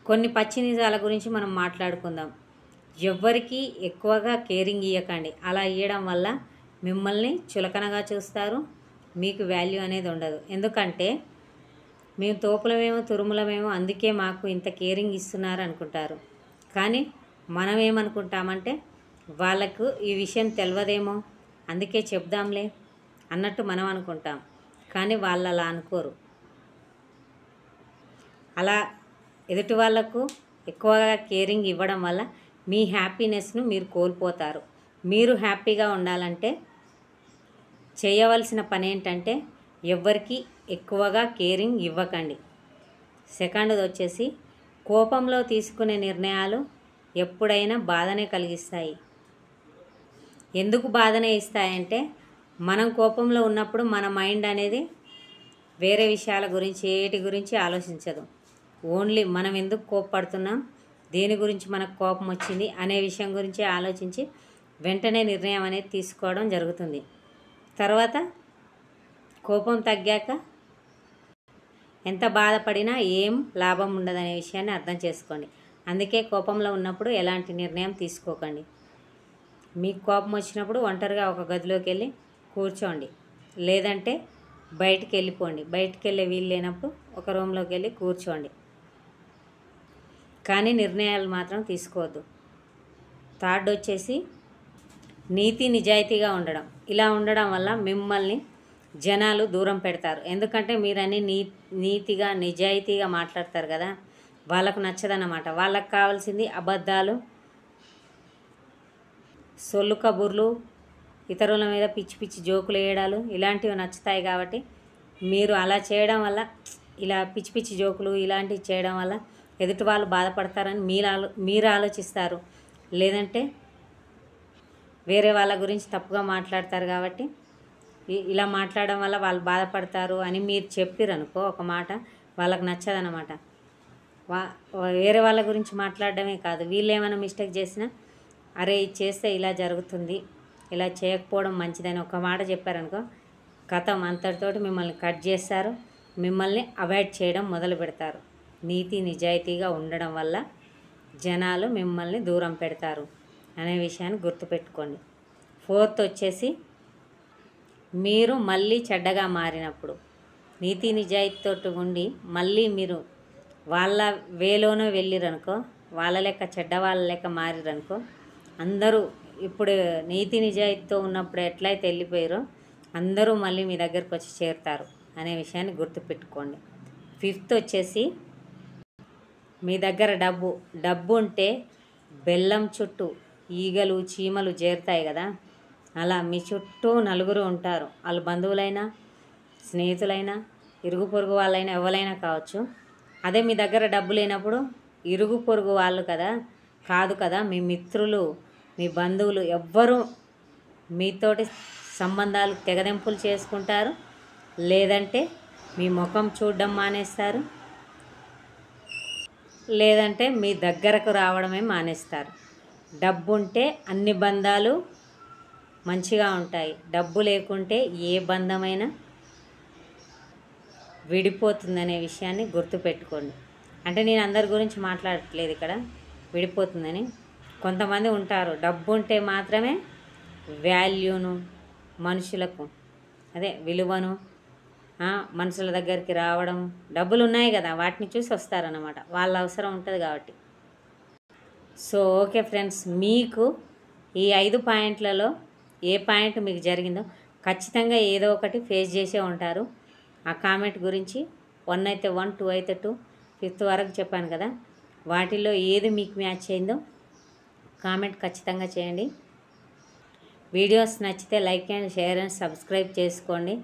కొన్ని పచ్చి నిజాల గురించి మనం మాట్లాడుకుందాం. ఎవ్వరికి ఎక్కువగా కేరింగ్ ఇవ్వకండి. అలా ఇవ్వడం వల్ల మిమ్మల్ని చులకనగా చూస్తారు, మీకు వాల్యూ అనేది ఉండదు. ఎందుకంటే మేము తోపులమేమో తురుములమేమో అందుకే మాకు ఇంత కేరింగ్ ఇస్తున్నారు అనుకుంటారు. కానీ మనం ఏమనుకుంటామంటే వాళ్ళకు ఈ విషయం తెలియదేమో అందుకే చెప్దాంలే అన్నట్టు మనం అనుకుంటాం. కానీ వాళ్ళు అలా అనుకోరు. అలా ఎదుటి వాళ్ళకు ఎక్కువగా కేరింగ్ ఇవ్వడం వల్ల మీ హ్యాపీనెస్ను మీరు కోల్పోతారు. మీరు హ్యాపీగా ఉండాలంటే చేయవలసిన పని ఏంటంటే ఎవ్వరికి ఎక్కువగా కేరింగ్ ఇవ్వకండి. సెకండ్ది వచ్చేసి కోపంలో తీసుకునే నిర్ణయాలు ఎప్పుడైనా బాధనే కలిగిస్తాయి. ఎందుకు బాధనే ఇస్తాయంటే మనం కోపంలో ఉన్నప్పుడు మన మైండ్ అనేది వేరే విషయాల గురించి ఏటి గురించి ఆలోచించదు. ఓన్లీ మనం ఎందుకు కోపపడుతున్నాం, దేని గురించి మనకు కోపం వచ్చింది అనే విషయం గురించి ఆలోచించి వెంటనే నిర్ణయం అనేది తీసుకోవడం జరుగుతుంది. తర్వాత కోపం తగ్గాక ఎంత బాధపడినా ఏం లాభం ఉండదనే విషయాన్ని అర్థం చేసుకోండి. అందుకే కోపంలో ఉన్నప్పుడు ఎలాంటి నిర్ణయం తీసుకోకండి. మీకు కోపం వచ్చినప్పుడు ఒంటరిగా ఒక గదిలోకి వెళ్ళి కూర్చోండి, లేదంటే బయటికి వెళ్ళిపోండి. బయటికి వెళ్ళే వీలు లేనప్పుడు ఒక రూమ్లోకి వెళ్ళి కూర్చోండి. కానీ నిర్ణయాలు మాత్రం తీసుకోవద్దు. థర్డ్ వచ్చేసి నీతి నిజాయితీగా ఉండడం. ఇలా ఉండడం వల్ల మిమ్మల్ని జనాలు దూరం పెడతారు. ఎందుకంటే మీరన్నీ నీతిగా నిజాయితీగా మాట్లాడతారు కదా, వాళ్ళకు నచ్చదన్నమాట. వాళ్ళకు కావాల్సింది అబద్ధాలు, సొల్లు కబుర్లు, ఇతరుల మీద పిచ్చి పిచ్చి జోకులు వేయడాలు ఇలాంటివి నచ్చుతాయి. కాబట్టి మీరు అలా చేయడం వల్ల, ఇలా పిచ్చి పిచ్చి జోకులు ఇలాంటివి చేయడం వల్ల ఎదుటి వాళ్ళు బాధపడతారని మీరు ఆలోచిస్తారు. లేదంటే వేరే వాళ్ళ గురించి తప్పుగా మాట్లాడతారు. కాబట్టి ఇలా మాట్లాడడం వల్ల వాళ్ళు బాధపడతారు అని మీరు చెప్పిరనుకో ఒక మాట, వాళ్ళకు నచ్చదన్నమాట. వేరే వాళ్ళ గురించి మాట్లాడడమే కాదు, వీళ్ళు ఏమైనా మిస్టేక్ చేసినా అరే ఇది చేస్తే ఇలా జరుగుతుంది, ఇలా చేయకపోవడం మంచిదని ఒక మాట చెప్పారనుకో, కథం అంతటితోటి మిమ్మల్ని కట్ చేస్తారు, మిమ్మల్ని అవాయిడ్ చేయడం మొదలు పెడతారు. నీతి నిజాయితీగా ఉండడం వల్ల జనాలు మిమ్మల్ని దూరం పెడతారు అనే విషయాన్ని గుర్తుపెట్టుకోండి. ఫోర్త్ వచ్చేసి మీరు మళ్ళీ చెడ్డగా మారినప్పుడు, నీతి నిజాయితీతో ఉండి మళ్ళీ మీరు వాళ్ళ వేలోనూ వెళ్ళిరనుకో, వాళ్ళ లెక్క చెడ్డ వాళ్ళ లెక్క మారిరనుకో, అందరూ ఇప్పుడు నీతి నిజాయితీతో ఉన్నప్పుడు ఎట్లయితే వెళ్ళిపోయారో అందరూ మళ్ళీ మీ దగ్గరకు వచ్చి చేరుతారు అనే విషయాన్ని గుర్తుపెట్టుకోండి. ఫిఫ్త్ వచ్చేసి మీ దగ్గర డబ్బు ఉంటే బెల్లం చుట్టూ ఈగలు చీమలు చేరుతాయి కదా, అలా మీ చుట్టూ నలుగురు ఉంటారు. వాళ్ళు బంధువులైనా స్నేహితులైనా ఇరుగు పొరుగు వాళ్ళైనా ఎవరైనా కావచ్చు. అదే మీ దగ్గర డబ్బు లేనప్పుడు ఇరుగు పొరుగు వాళ్ళు కాదు కదా, మీ మిత్రులు మీ బంధువులు ఎవ్వరూ మీతోటి సంబంధాలు తెగదెంపులు చేసుకుంటారు, లేదంటే మీ ముఖం చూడడం మానేస్తారు, లేదంటే మీ దగ్గరకు రావడమే మానేస్తారు. డబ్బు ఉంటే అన్ని బంధాలు మంచిగా ఉంటాయి. డబ్బు లేకుంటే ఏ బంధమైనా విడిపోతుందనే విషయాన్ని గుర్తుపెట్టుకోండి. అంటే నేను అందరి గురించి మాట్లాడట్లేదు ఇక్కడ, విడిపోతుందని. కొంతమంది ఉంటారు డబ్బు ఉంటే మాత్రమే వాల్యూను, మనుషులకు అదే విలువను, మనుషుల దగ్గరికి రావడం, డబ్బులు ఉన్నాయి కదా వాటిని చూసి వస్తారన్నమాట, వాళ్ళ అవసరం ఉంటుంది కాబట్టి. సో ఓకే ఫ్రెండ్స్, మీకు ఈ 5 పాయింట్లలో ఏ పాయింట్ మీకు జరిగిందో ఖచ్చితంగా ఏదో ఒకటి ఫేస్ చేసే ఉంటారు. ఆ కామెంట్ గురించి 1 అయితే 1, 2 అయితే 2, 5th వరకు చెప్పాను కదా, వాటిల్లో ఏది మీకు మ్యాచ్ అయిందో కామెంట్ ఖచ్చితంగా చేయండి. వీడియోస్ నచ్చితే like and share and subscribe చేసుకోండి.